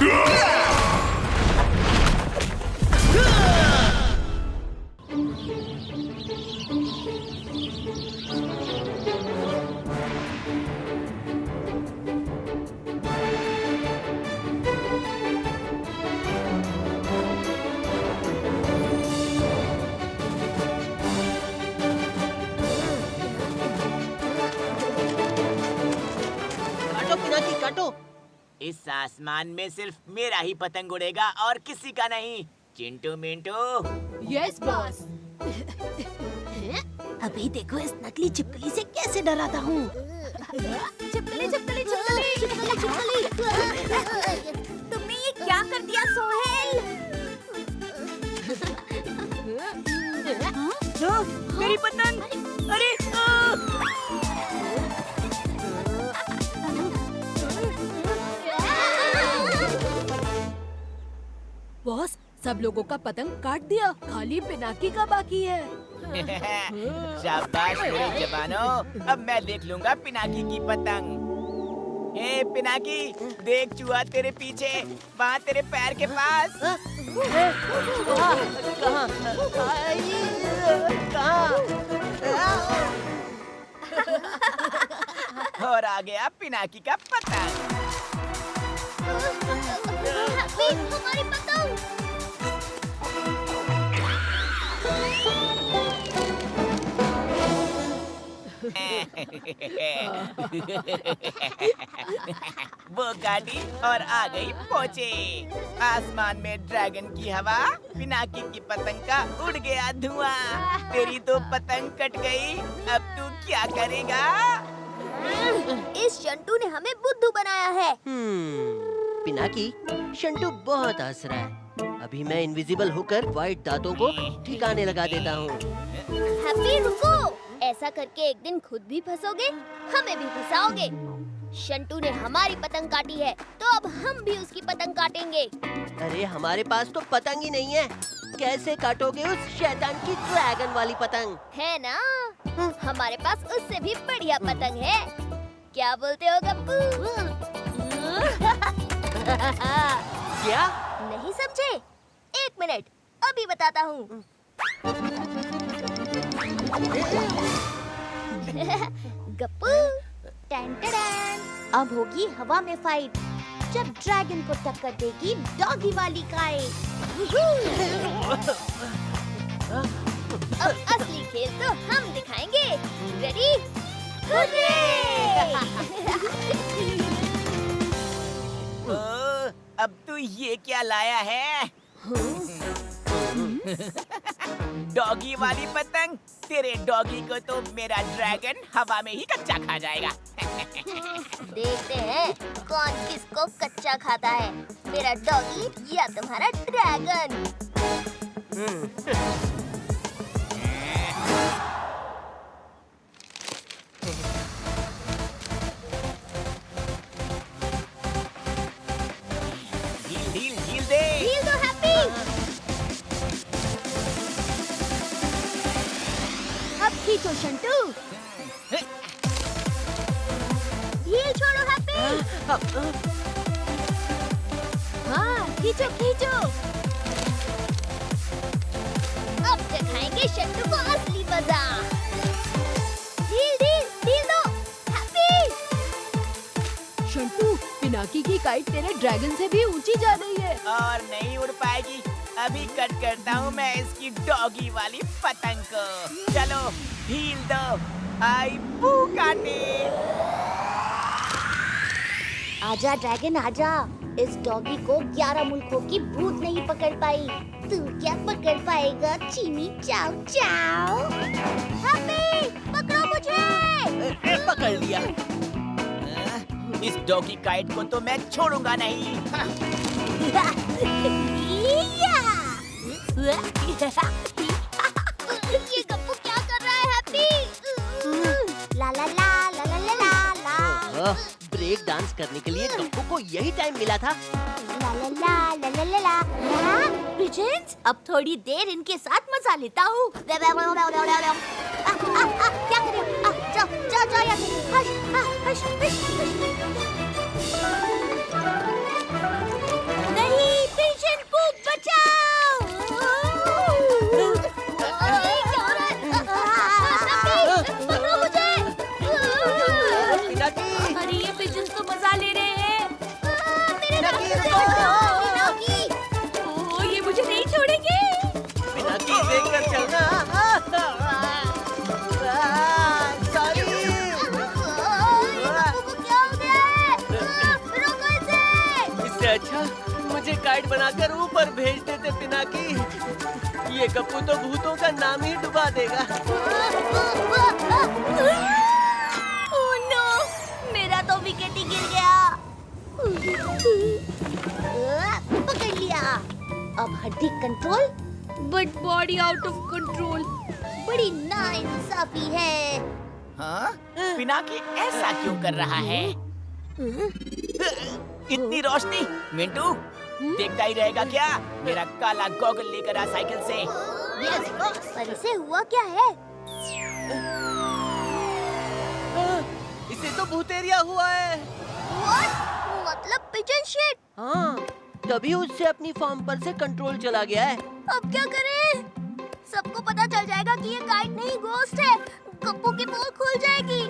काटो पिनाकी काटो। इस आसमान में सिर्फ मेरा ही पतंग उड़ेगा और किसी का नहीं। चिंटू मिंटू। Yes boss. अभी देखो इस नकली छिपकली से कैसे डराता हूँ। छिपकली छिपकली छिपकली छिपकली छिपकली। तुमने ये क्या कर दिया सोहेल? मेरी पतंग। अरे बॉस, सब लोगों का पतंग काट दिया, खाली पिनाकी का बाकी है। शाबाश मेरे जवानों, अब मैं देख लूंगा पिनाकी की पतंग। ए पिनाकी, देख चूहा तेरे पीछे, वहाँ तेरे पैर के पास। और आ गया पिनाकी का पतंग। हमारी पतंग। वो गाड़ी और आ गई पहुंचे। आसमान में ड्रैगन की हवा, पिनाकी की पतंग का उड़ गया धुआं। तेरी तो पतंग कट गई, अब तू क्या करेगा? इस शंटू ने हमें बुद्धू बनाया है। पिनाकी, शंटू बहुत हंस रहा है। अभी मैं इनविजिबल होकर व्हाइट दांतों को ठिकाने लगा देता हूँ। हैप्पी रुको, ऐसा करके एक दिन खुद भी फंसोगे, हमें भी फंसाओगे। शंटू ने हमारी पतंग काटी है, तो अब हम भी उसकी पतंग काटेंगे। अरे हमारे पास तो पतंग ही नहीं है, कैसे काटोगे उस शैतान की ड्रैगन वाली पतंग? है ना, हमारे पास उससे भी बढ़िया पतंग है। क्या बोलते हो गप्पू? क्या? नहीं समझे? एक मिनट, अभी बताता हूँ। गप्पू, टैन टैन, अब होगी हवा में फाइट, जब ड्रैगन को टक्कर देगी डॉगी वाली काइट। अब असली खेल तो हम दिखाएंगे। रेडी? ओ, अब तू ये क्या लाया है? डॉगी वाली पतंग? तेरे डॉगी को तो मेरा ड्रैगन हवा में ही कच्चा खा जाएगा। देखते हैं कौन किसको कच्चा खाता है, मेरा डॉगी या तुम्हारा ड्रैगन। ढील दे। ढील दो हैप्पी। अब खींचो शंटू। ढील छोड़ो हैप्पी। हाँ, खींचो खींचो। अब दिखाएंगे शंटू को असली मजा। ढील ढील ढील दो हैप्पी। शंटू, पिनाकी की काइट तेरे ड्रैगन से भी ऊंची जा रही है। और नहीं उड़ पाएगी। अभी कट करता हूँ मैं इसकी डॉगी वाली पतंग को। चलो ढील दो। आई पू काटे। आजा ड्रैगन आजा, इस डॉगी को 11 मुल्कों की भूत नहीं पकड़ पाई, तू क्या पकड़ पाएगा चीनी चाव चाव। हैप्पी, पकड़ो मुझे। पकड़ लिया। इस डॉगी काइट को तो मैं छोड़ूंगा नहीं। ये गप्पू क्या कर रहा है हैप्पी? ला ला ला ला ला ला ला ला। ब्रेक डांस करने के लिए गप्पू को यही टाइम मिला था। ला ला ला ला ला ला ला। पिजन्स, अब थोड़ी देर इनके साथ मजा लेता हूँ। क्या कर रहे हो? जाओ जाओ जाओ यहाँ से। Hush hush hush. इससे अच्छा मुझे काइट बनाकर ऊपर भेज देते पिनाकी। ये गप्पू तो भूतों का नाम ही डुबा देगा। ओह नो, मेरा तो विकेट ही गिर गया। पकड़ लिया। अब हड्डी control but body out of control. बड़ी नाइंसाफी है। हाँ? पिनाकी ऐसा क्यों कर रहा है? इतनी रोशनी, मिंटू देखता ही रहेगा क्या? मेरा काला गॉगल लेकर आ साइकिल से। यस बॉस, पर इसे हुआ क्या है? इसे तो भूतेरिया हुआ है। What? मतलब पिजन शिट। हाँ, तभी उससे अपनी फॉर्म पर से कंट्रोल चला गया है। अब क्या करें? सबको पता चल जाएगा कि ये काइट नहीं घोस्ट है। गप्पू की पोल खुल जाएगी।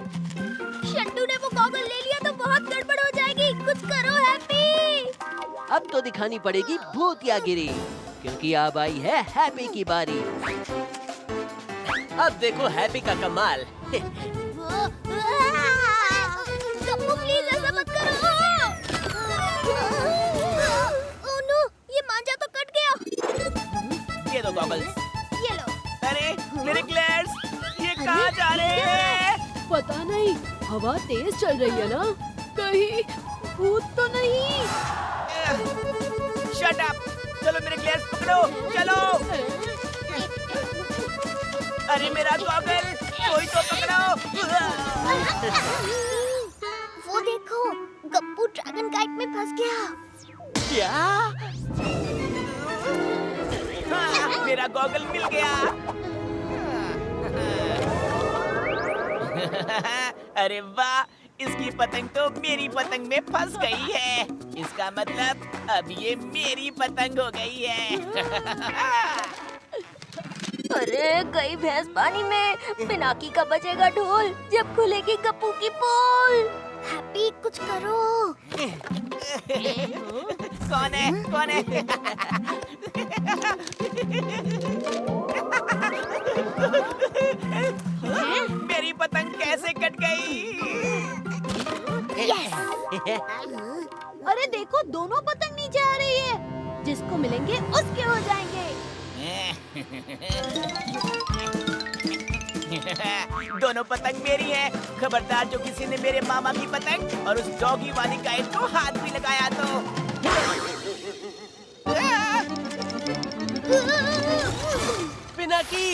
शंटू ने वो गॉगल ले लिया तो बहुत गड़बड़ हो जाएगी। कुछ करो हैप्पी। अब तो दिखानी पड़ेगी भूतियागिरी, क्योंकि अब आई है हैप्पी की बारी। अब देखो हैप्पी का कमाल। गप्पू प्लीज ऐसा मत करो। ओह नो, ये मांझा तो कट गया। ये दो गॉगल्स। ये लो। अरे मेरे ग्लेयर्स, ये कहाँ जा रहे हैं? पता नहीं, हवा तेज चल रही है ना, कहीं भूत तो नहीं। Shut up! चलो मेरे ग्लेयर्स पकड़ो, चलो। अरे मेरा गॉगल, कोई तो पकड़ो। वो देखो, गप्पू ड्रैगन काइट में फंस गया। क्या? हाँ, मेरा गॉगल मिल गया। अरे वाह, इसकी पतंग तो मेरी पतंग में फंस गई है। इसका मतलब अब ये मेरी पतंग हो गई है। अरे गई भैंस पानी में। पिनाकी का बजेगा ढोल जब खुलेगी गप्पू की पोल। हैप्पी कुछ करो। कौन है? कौन है? मेरी पतंग कैसे कट गई? अरे देखो, दोनों पतंग नीचे आ रही है। जिसको मिलेंगे उसके हो जाएंगे। दोनों पतंग मेरी है। खबरदार जो किसी ने मेरे मामा की पतंग और उस डॉगी वाली काइट को हाथ भी लगाया तो। पिनाकी!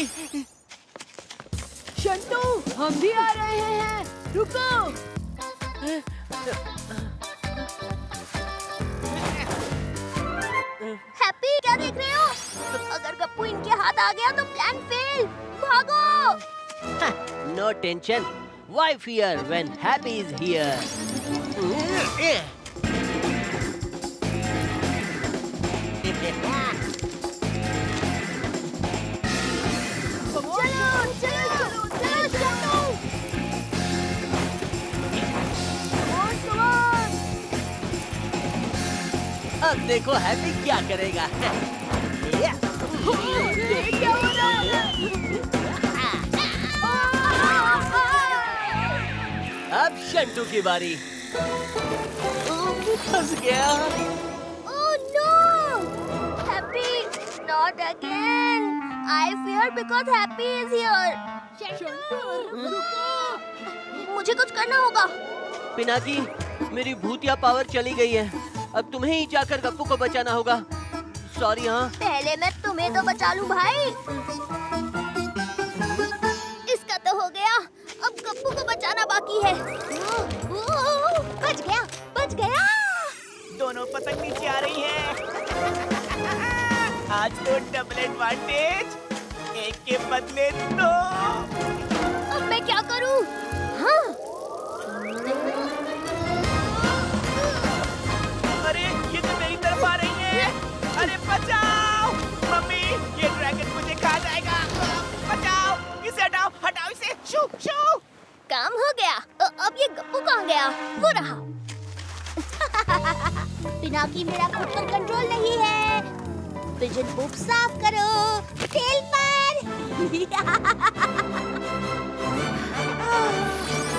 शंटू, हम भी आ रहे हैं। रुको। हैप्पी क्या देख रहे हो? अगर गप्पू इनके हाथ आ गया तो प्लान फेल। भागो। No tension. Why fear when happy is here? चलो शंटू। अब देखो हैप्पी क्या करेगा। क्या हो रहा है? अब शंटू की बारी। फंस गया। Oh no! Happy, not again. I fear because Happy is here. मुझे कुछ करना होगा। पिनाकी, मेरी भूतिया पावर चली गई है। अब तुम्हें ही जाकर गप्पू को बचाना होगा। सॉरी। हाँ, पहले मैं तुम्हें तो बचा लूं भाई। इसका तो हो गया, अब गप्पू को बचाना बाकी है। बच गया, बच गया। दोनों पतंग नीचे आ रही है। आज तो डबल एडवांटेज, एक के बदले दो। अब मैं क्या करूं? हाँ। अरे ये तो मेरी तरफ आ रही है। अरे बचाओ मम्मी, ये ड्रैगन मुझे खा जाएगा। बचाओ, इसे हटाओ, हटाओ इसे। शू शू। काम हो गया। अब ये गप्पू कहाँ गया? वो रहा। पिनाकी, मेरा खुद पर कंट्रोल नहीं है। पिजन पोप साफ करो। टेल पर।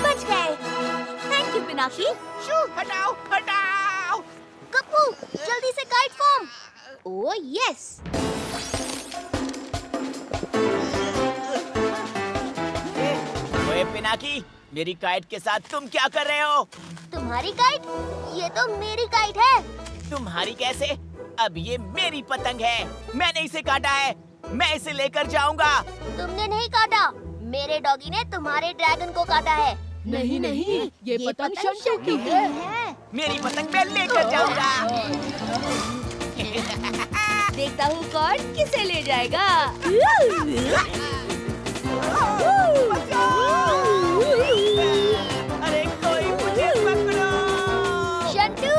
बच गए। Thank you Pinaki. शू, हटाओ, हटाओ। Gappu, oh yes. ओए पिनाकी, मेरी काइट के साथ तुम क्या कर रहे हो? तुम्हारी काइट? ये तो मेरी काइट है। तुम्हारी कैसे? अब ये मेरी पतंग है, मैंने इसे काटा है, मैं इसे लेकर जाऊंगा। तुमने नहीं काटा, मेरे डॉगी ने तुम्हारे ड्रैगन को काटा है। नहीं नहीं, ये पतंग शंटू की है। मेरी पतंग मैं लेकर जाऊंगा। देखता हूँ कौन किसे ले जाएगा। अरे कोई मुझे पकड़ो। शंटू,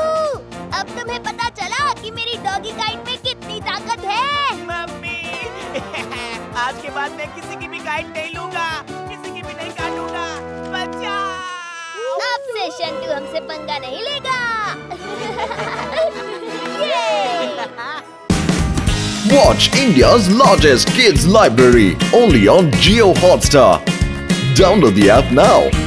अब तुम्हें पता चला कि मेरी डॉगी काइट में कितनी ताकत है। मम्मी, आज के बाद मैं किसी की भी काइट नहीं लूंगा, किसी की भी नहीं काटूंगा। बचाओ। अब से शंटू हमसे पंगा नहीं लेगा। Watch India's largest kids library only on Jio Hotstar. Download the app now.